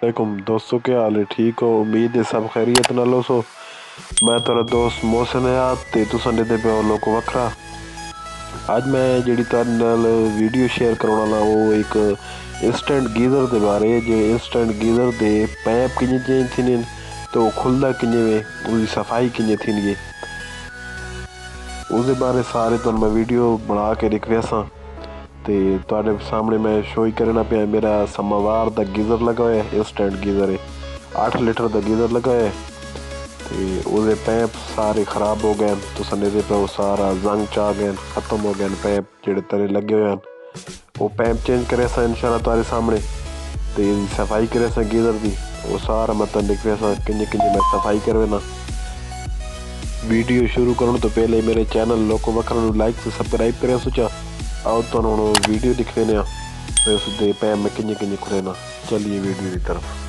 वालेकुम दोस्तों, क्या हाल है? ठीक हो? उम्मीद है सब खैरियत नाल सो। मैं तेरा दोस्त मोहसिन हयात ते तुसां दे पे हो लोग वखरा। आज मैं जेह्ड़ी तुहाडे नाल वीडियो शेयर करने वाला वो एक इंस्टेंट गीज़र दे बारे जे इंस्टेंट गीज़र दे पैप कि'यां चेंज थींदे तो खुलदा कि'यां वे, उसदी सफाई कि'यां थींदी है, उसदे बारे सारे तुहानू मैं वीडियो बना के दिखवेसां। ते तुहाडे सामने मैं शो ही करना पिया मेरा समावार दा गीज़र लगा होया है। इंस्टेंट गीज़र है, 8 लीटर दा गीज़र लगा है ते उसदे पैप सारे खराब हो गए। तुसां दे पे वो सारा जंग च आ गए, खत्म हो गए पैप जेह्ड़े तले लगे हुए हैं। वो पैप चेंज करे सा इंशाल्लाह तुहाडे सामने ते सफाई करे सा गीज़र दी। वो सारा मतलब दिखवेसा कि'यां मैं सफाई करवे ना। वीडियो शुरू करने तो पहले मेरे चैनल लोको वखरा नू लाइक ते सबसक्राइब करे सोचा। आओ तुहानू वीडियो दिखवेने उसदे पैप में कि'यां खुले ना। चलिए वीडियो की तरफ।